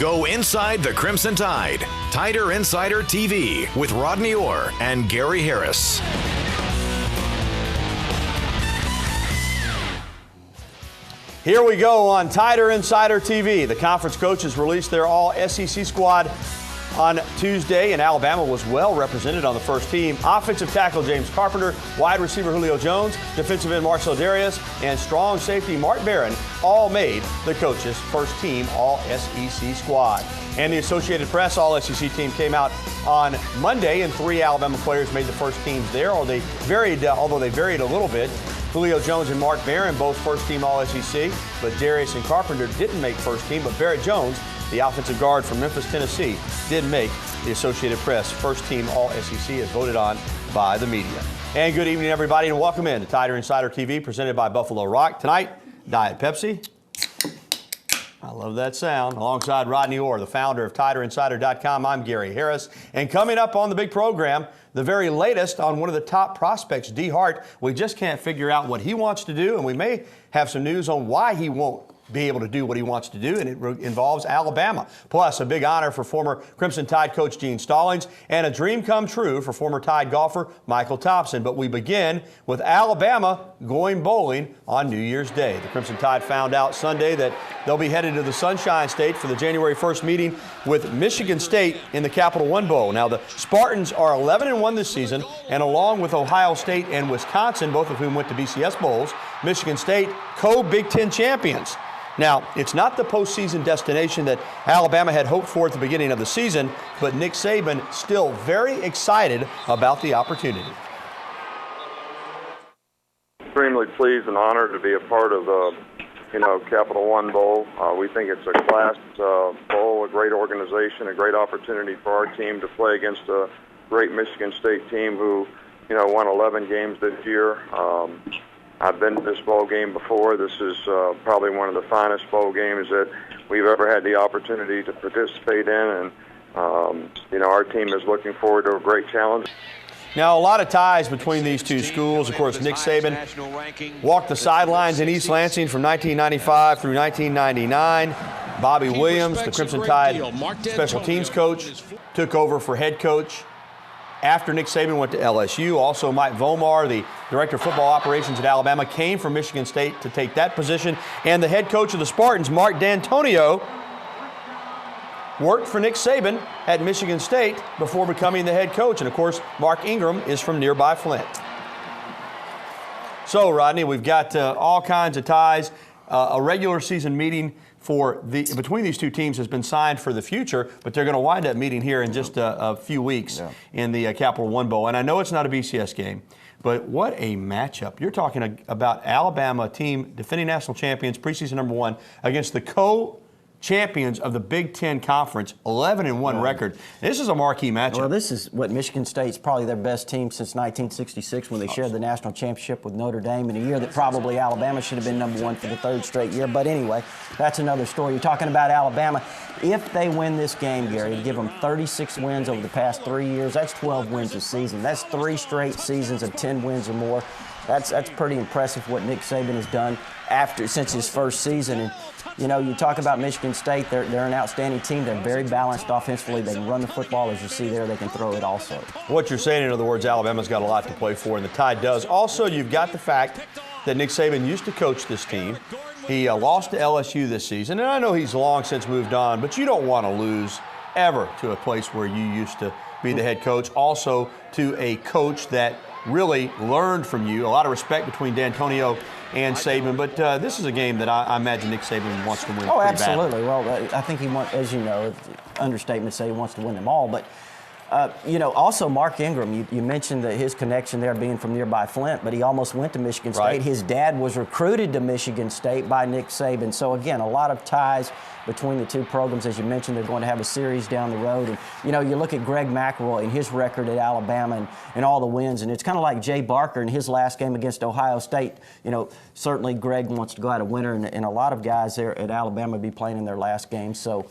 Go inside the Crimson Tide. Tider Insider TV with Rodney Orr and Gary Harris. Here we go on Tider Insider TV. The conference coaches released their all-SEC squad on Tuesday, and Alabama was well represented on the first team. Offensive tackle James Carpenter, wide receiver Julio Jones, defensive end Marcel Darius, and strong safety Mark Barron all made the coaches' first team all-SEC squad. And the Associated Press all-SEC team came out on Monday, and 3 Alabama players made the first teams there, although they varied a little bit. Julio Jones and Mark Barron, both first-team All-SEC, but Darius and Carpenter didn't make first team, but Barrett Jones, the offensive guard from Memphis, Tennessee, did make the Associated Press first-team All-SEC as voted on by the media. And good evening, everybody, and welcome in to Tider Insider TV, presented by Buffalo Rock. Tonight, Diet Pepsi. I love that sound. Alongside Rodney Orr, the founder of TiderInsider.com, I'm Gary Harris. And coming up on the big program, the very latest on one of the top prospects, D. Hart. We just can't figure out what he wants to do, and we may have some news on why he won't be able to do what he wants to do, and it involves Alabama. Plus, a big honor for former Crimson Tide coach Gene Stallings, and a dream come true for former Tide golfer Michael Thompson. But we begin with Alabama going bowling on New Year's Day. The Crimson Tide found out Sunday that they'll be headed to the Sunshine State for the January 1st meeting with Michigan State in the Capital One Bowl. Now, the Spartans are 11-1 this season, and along with Ohio State and Wisconsin, both of whom went to BCS Bowls, Michigan State co-Big Ten champions. Now, it's not the postseason destination that Alabama had hoped for at the beginning of the season, but Nick Saban still very excited about the opportunity. Extremely pleased and honored to be a part of the, Capital One Bowl. We think it's a class bowl, a great organization, a great opportunity for our team to play against a great Michigan State team who, won 11 games this year. I've been to this bowl game before. This is probably one of the finest bowl games that we've ever had the opportunity to participate in, and our team is looking forward to a great challenge. Now, a lot of ties between these two schools. Of course, Nick Saban walked the sidelines in East Lansing from 1995 through 1999. Bobby Williams, the Crimson Tide special teams coach, took over for head coach after Nick Saban went to LSU. Also, Mike Vomar, the director of football operations at Alabama, came from Michigan State to take that position. And the head coach of the Spartans, Mark D'Antonio, worked for Nick Saban at Michigan State before becoming the head coach. And, of course, Mark Ingram is from nearby Flint. So, Rodney, we've got all kinds of ties. A regular season meeting between these two teams has been signed for the future, but they're going to wind up meeting here in just a few weeks in the Capital One Bowl. And I know it's not a BCS game, but what a matchup. You're talking about Alabama team, defending national champions, preseason #1, against the co-champions of the Big Ten Conference, 11-1 record. This is a marquee matchup. Well, this is what Michigan State's probably their best team since 1966 when they shared the national championship with Notre Dame in a year that probably Alabama should have been #1 for the 3rd straight year. But anyway, that's another story. You're talking about Alabama. If they win this game, Gary, to give them 36 wins over the past 3 years, that's 12 wins a season. That's 3 straight seasons of 10 wins or more. That's pretty impressive what Nick Saban has done since his first season. And you talk about Michigan State, they're an outstanding team. They're very balanced offensively. They can run the football, as you see there. They can throw it also. What you're saying, in other words, Alabama's got a lot to play for, and the Tide does. Also, you've got the fact that Nick Saban used to coach this team. He lost to LSU this season, and I know he's long since moved on, but you don't want to lose ever to a place where you used to be the head coach. Also, to a coach that really learned from you. A lot of respect between D'Antonio and Saban, but this is a game that I imagine Nick Saban wants to win. Oh, absolutely. Well, I think he wants, as you know, understatement to say he wants to win them all. But also Mark Ingram, you mentioned that his connection there being from nearby Flint, but he almost went to Michigan State. Right. His dad was recruited to Michigan State by Nick Saban. So again, a lot of ties between the two programs. As you mentioned, they're going to have a series down the road. And, you look at Greg McElroy and his record at Alabama and all the wins, and it's kind of like Jay Barker in his last game against Ohio State. Certainly Greg wants to go out a winner, and a lot of guys there at Alabama be playing in their last game. So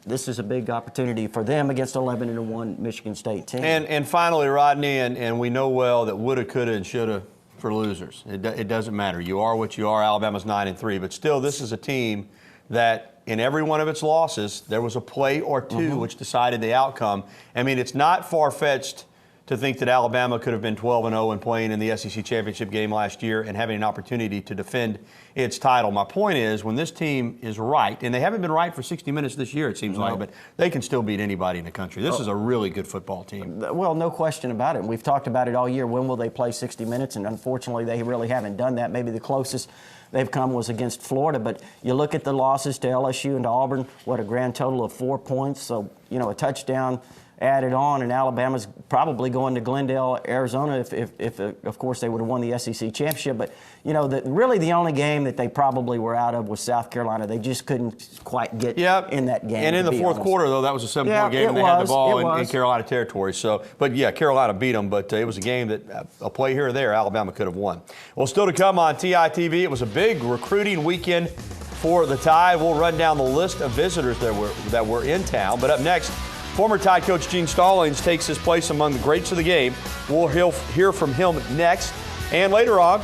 this is a big opportunity for them against 11-1 Michigan State team. And finally, Rodney, and we know well that woulda, coulda, and shoulda for losers. It doesn't matter. You are what you are. Alabama's 9-3, but still, this is a team that in every one of its losses, there was a play or two which decided the outcome. I mean, it's not far-fetched to think that Alabama could have been 12-0 and playing in the SEC championship game last year and having an opportunity to defend its title. My point is, when this team is right, and they haven't been right for 60 minutes this year, it seems like, but they can still beat anybody in the country. This is a really good football team. Well, no question about it. We've talked about it all year. When will they play 60 minutes? And unfortunately, they really haven't done that. Maybe the closest they've come was against Florida. But you look at the losses to LSU and to Auburn, what, a grand total of 4 points. So, you know, a touchdown added on, and Alabama's probably going to Glendale, Arizona, if of course they would have won the SEC championship. But you know, really the only game that they probably were out of was South Carolina. They just couldn't quite get in that game. And in the fourth quarter, though, that was a 7-point game, and they had the ball in Carolina territory. So, but yeah, Carolina beat them, but it was a game that a play here or there, Alabama could have won. Well, still to come on TITV, it was a big recruiting weekend for the Tide. We'll run down the list of visitors that were in town. But up next, former Tide coach Gene Stallings takes his place among the greats of the game. We'll hear from him next. And later on,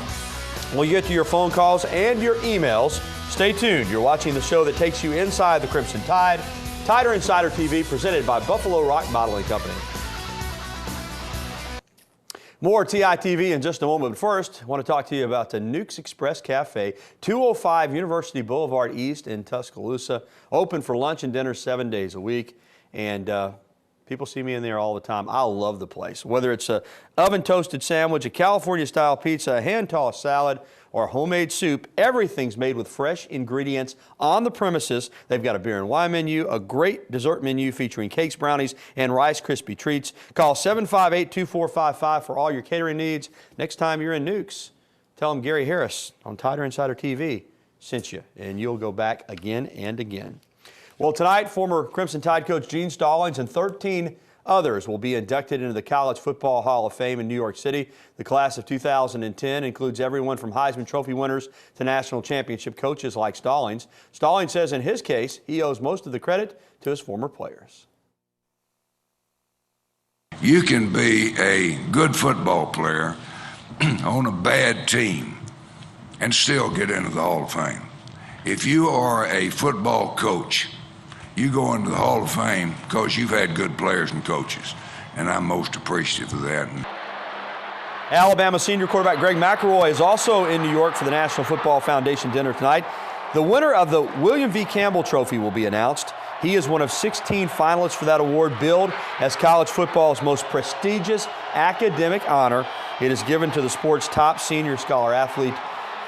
we'll get to your phone calls and your emails. Stay tuned. You're watching the show that takes you inside the Crimson Tide. Tider Insider TV, presented by Buffalo Rock Modeling Company. More TITV in just a moment. But first, I want to talk to you about the Nukes Express Cafe, 205 University Boulevard East in Tuscaloosa. Open for lunch and dinner 7 days a week. And people see me in there all the time. I love the place. Whether it's a oven-toasted sandwich, a California-style pizza, a hand-tossed salad, or homemade soup, everything's made with fresh ingredients on the premises. They've got a beer and wine menu, a great dessert menu featuring cakes, brownies, and Rice Krispie treats. Call 758-2455 for all your catering needs. Next time you're in Nukes, tell them Gary Harris on Tider Insider TV sent you, and you'll go back again and again. Well, tonight, former Crimson Tide coach Gene Stallings and 13 others will be inducted into the College Football Hall of Fame in New York City. The class of 2010 includes everyone from Heisman Trophy winners to national championship coaches like Stallings. Stallings says in his case, he owes most of the credit to his former players. You can be a good football player on a bad team and still get into the Hall of Fame. If you are a football coach, you go into the Hall of Fame because you've had good players and coaches, and I'm most appreciative of that. Alabama senior quarterback Greg McElroy is also in New York for the National Football Foundation dinner tonight. The winner of the William V. Campbell Trophy will be announced. He is one of 16 finalists for that award, billed as college football's most prestigious academic honor. It is given to the sport's top senior scholar athlete.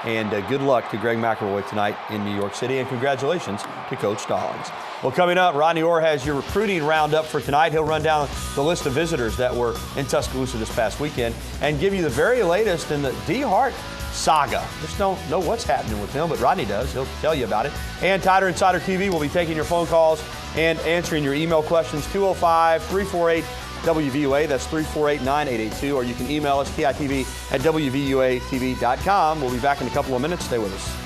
And good luck to Greg McElroy tonight in New York City, and congratulations to Coach Stallings. Well, coming up, Rodney Orr has your recruiting roundup for tonight. He'll run down the list of visitors that were in Tuscaloosa this past weekend and give you the very latest in the D. Hart saga. Just don't know what's happening with him, but Rodney does. He'll tell you about it. And Tider Insider TV will be taking your phone calls and answering your email questions, 205-348-WVUA. That's 348-9882. Or you can email us, TITV@WVUATV.com. We'll be back in a couple of minutes. Stay with us.